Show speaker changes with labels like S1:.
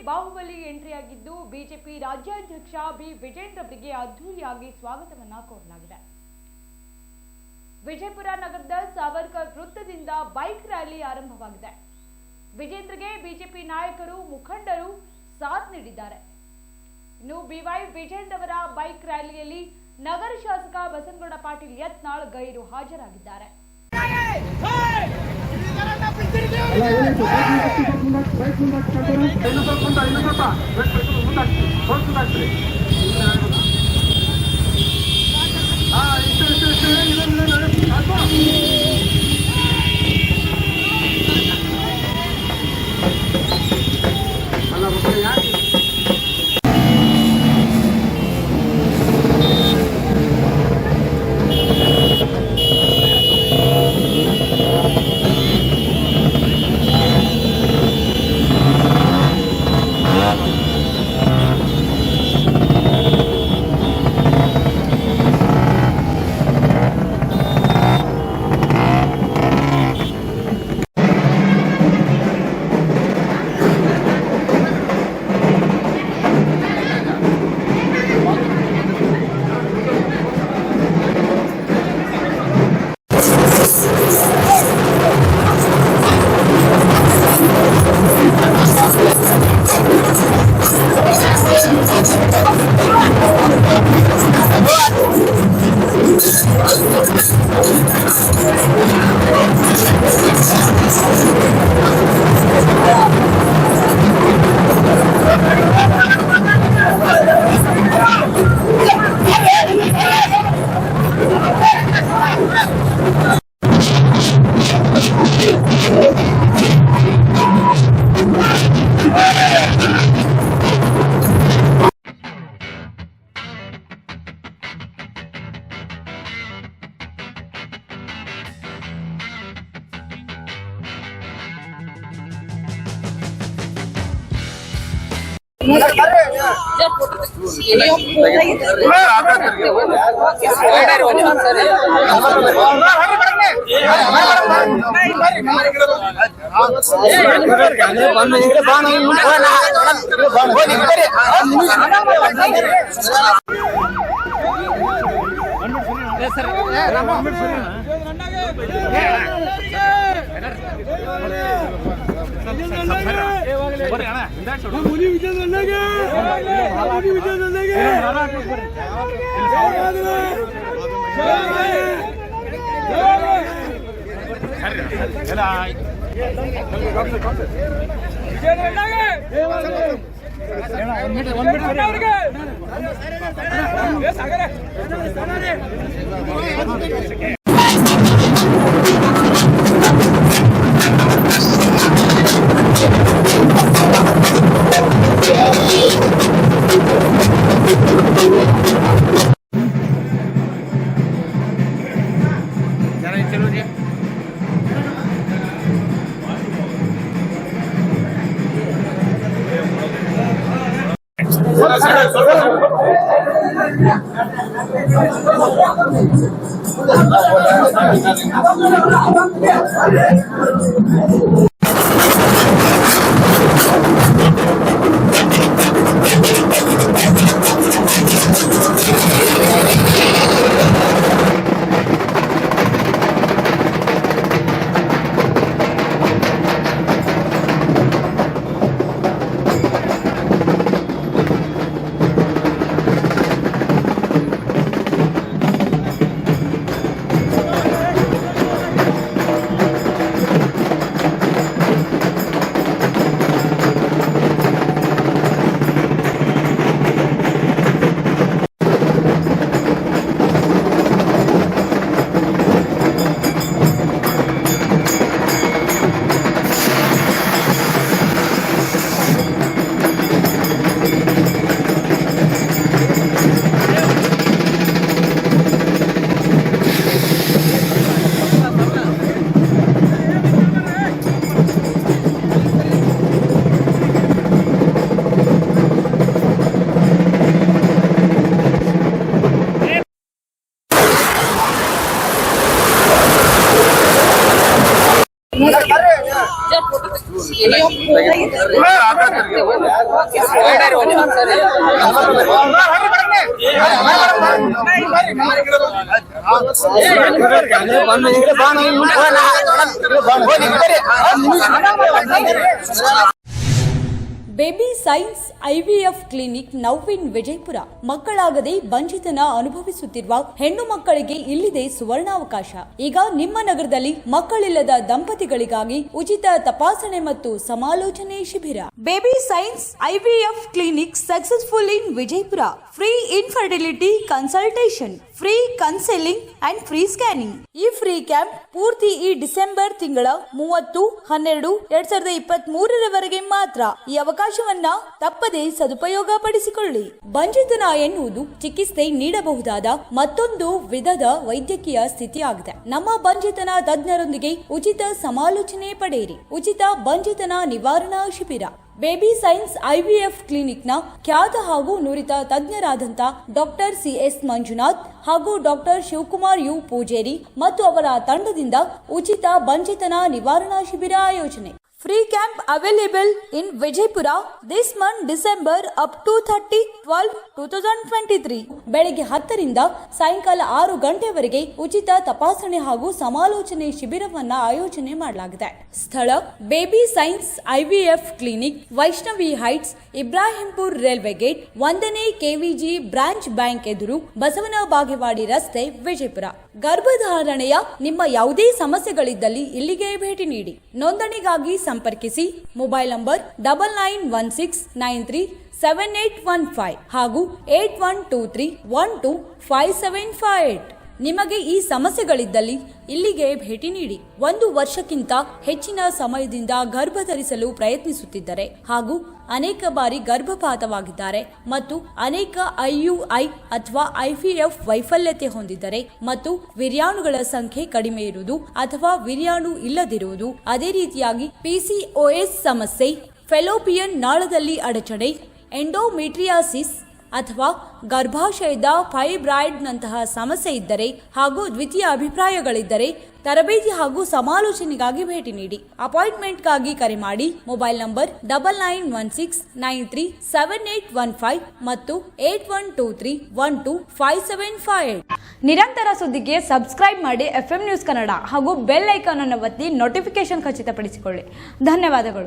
S1: Bahubali ಎಂಟ್ರಿಯಾಗಿದ್ದು BJP ರಾಜ್ಯಾಧ್ಯಕ್ಷ B Vijendra ಅವರಿಗೆ ಅದ್ದೂರಿಯಾಗಿ ಸ್ವಾಗತವನ್ನ ಕೋರಲಾಗಿದೆ. ವಿಜಯಪುರ ನಗರದ ಸಾವರ್ಕರ್ ವೃತ್ತದಿಂದ ಬೈಕ್ ರ್ಯಾಲಿ ಆರಂಭವಾಗಿದೆ. ವಿಜೇಂದ್ರಗೆ ಬಿಜೆಪಿ ನಾಯಕರು ಮುಖಂಡರು ಸಾಥ್ ನೀಡಿದ್ದಾರೆ. ಇನ್ನು ಬಿವೈ ವಿಜೇಂದ್ರ ಅವರ ಬೈಕ್ ರ್ಯಾಲಿಯಲ್ಲಿ ನಗರ ಶಾಸಕ ಬಸನಗೌಡ ಪಾಟೀಲ್ ಯತ್ನಾಳ್ ಗೈರು ಹಾಜರಾಗಿದ್ದಾರೆ. Baby science IVF clinic now in Vijayapura. ಮಕ್ಕಳಾಗದೆ ಬಂಜಿತನ ಅನುಭವಿಸುತ್ತಿರುವ ಹೆಣ್ಣು ಮಕ್ಕಳಿಗೆ ಇಲ್ಲಿದೆ ಸುವರ್ಣಾವಕಾಶ. ಈಗ ನಿಮ್ಮ ನಗರದಲ್ಲಿ ಮಕ್ಕಳಿಲ್ಲದ ದಂಪತಿಗಳಿಗಾಗಿ ಉಚಿತ ತಪಾಸಣೆ ಮತ್ತು ಸಮಾಲೋಚನೆ ಶಿಬಿರ. Baby science IVF clinic successful in Vijayapura. Free infertility consultation, free counselling and free scanning. ಈ ಫ್ರೀ ಕ್ಯಾಂಪ್ ಪೂರ್ತಿ ಈ ಡಿಸೆಂಬರ್ ತಿಂಗಳ 30-12-2023 ಮಾತ್ರ. ಈ ಅವಕಾಶವನ್ನ ತಪ್ಪದೆ ಸದುಪಯೋಗ ಪಡಿಸಿಕೊಳ್ಳಿ. ಬಂಜಿತನ ಎನ್ನುವುದು ಚಿಕಿತ್ಸೆ ನೀಡಬಹುದಾದ ಮತ್ತೊಂದು ವಿಧದ ವೈದ್ಯಕೀಯ ಸ್ಥಿತಿಯಾಗಿದೆ. ನಮ್ಮ ಬಂಜಿತನ ತಜ್ಞರೊಂದಿಗೆ ಉಚಿತ ಸಮಾಲೋಚನೆ ಪಡೆಯಿರಿ. ಉಚಿತ ಬಂಜಿತನ ನಿವಾರಣಾ ಶಿಬಿರ. ಬೇಬಿ ಸೈನ್ಸ್ IVF ಕ್ಲಿನಿಕ್ನ ಖ್ಯಾತ ಹಾಗೂ ನುರಿತ ತಜ್ಞರಾದಂಥ ಡಾಕ್ಟರ್ CS ಮಂಜುನಾಥ್ ಹಾಗೂ ಡಾಕ್ಟರ್ ಶಿವಕುಮಾರ್ ಯು ಪೂಜೇರಿ ಮತ್ತು ಅವರ ತಂಡದಿಂದ ಉಚಿತ ಬಂಜಿತನ ನಿವಾರಣಾ ಶಿಬಿರ ಆಯೋಜನೆ. Free camp available in Vijayapura this month December up to 30/12/2023. ಬೆಳಗ್ಗೆ 10ರಿಂದ ಸಾಯಂಕಾಲ 6 ಗಂಟೆವರೆಗೆ ಉಚಿತ ತಪಾಸಣೆ ಹಾಗೂ ಸಮಾಲೋಚನೆ ಶಿಬಿರವನ್ನ ಆಯೋಜನೆ ಮಾಡಲಾಗಿದೆ. ಸ್ಥಳ baby science IVF clinic, Vaishnavi heights, Ibrahimpur railway gate, 1ನೇ KVG ಬ್ರಾಂಚ್ ಬ್ಯಾಂಕ್ ಎದುರು, ಬಸವನ ಬಾಗೇವಾಡಿ ರಸ್ತೆ, ವಿಜಯಪುರ. ಗರ್ಭಧಾರಣೆಯ ನಿಮ್ಮ ಯಾವುದೇ ಸಮಸ್ಯೆಗಳಿದ್ದಲ್ಲಿ ಇಲ್ಲಿಗೆ ಭೇಟಿ ನೀಡಿ. ನೋಂದಣಿಗಾಗಿ ಸಂಪರ್ಕಿಸಿ. ಮೊಬೈಲ್ ನಂಬರ್ 9916937815 ಹಾಗೂ 8123125758. ನಿಮಗೆ ಈ ಸಮಸ್ಯೆಗಳಿದ್ದಲ್ಲಿ ಇಲ್ಲಿಗೆ ಭೇಟಿ ನೀಡಿ. 1 ವರ್ಷಕ್ಕಿಂತ ಹೆಚ್ಚಿನ ಸಮಯದಿಂದ ಗರ್ಭ ಧರಿಸಲು ಪ್ರಯತ್ನಿಸುತ್ತಿದ್ದರೆ ಹಾಗೂ ಅನೇಕ ಬಾರಿ ಗರ್ಭಪಾತವಾಗಿದ್ದಾರೆ ಮತ್ತು ಅನೇಕ IUI ಅಥವಾ IVF ವೈಫಲ್ಯತೆ ಹೊಂದಿದ್ದರೆ ಮತ್ತು ವಿರ್ಯಾಣುಗಳ ಸಂಖ್ಯೆ ಕಡಿಮೆ ಇರುವುದು ಅಥವಾ ವಿರ್ಯಾಣು ಇಲ್ಲದಿರುವುದು, ಅದೇ ರೀತಿಯಾಗಿ PCOS ಸಮಸ್ಯೆ, ಫೆಲೋಪಿಯನ್ ನಾಳದಲ್ಲಿ ಅಡಚಣೆ, ಎಂಡೋಮೆಟ್ರಿಯಾಸಿಸ್ ಅಥವಾ ಗರ್ಭಾಶಯದ ಫೈಬ್ರಾಯ್ಡ್ನಂತಹ ಸಮಸ್ಯೆ ಇದ್ದರೆ ಹಾಗೂ ದ್ವಿತೀಯ ಅಭಿಪ್ರಾಯಗಳಿದ್ದರೆ ತರಬೇತಿ ಹಾಗೂ ಸಮಾಲೋಚನೆಗಾಗಿ ಭೇಟಿ ನೀಡಿ. ಅಪಾಯಿಂಟ್ಮೆಂಟ್ಗಾಗಿ ಕರೆ ಮಾಡಿ. ಮೊಬೈಲ್ ನಂಬರ್ 9916937815 ಮತ್ತು 8123125758. ನಿರಂತರ ಸುದ್ದಿಗೆ ಸಬ್ಸ್ಕ್ರೈಬ್ ಮಾಡಿ FM ನ್ಯೂಸ್ ಕನ್ನಡ ಹಾಗೂ ಬೆಲ್ ಐಕಾನ್ ಅನ್ನು ಒತ್ತಿ ನೋಟಿಫಿಕೇಶನ್ ಖಚಿತಪಡಿಸಿಕೊಳ್ಳಿ. ಧನ್ಯವಾದಗಳು.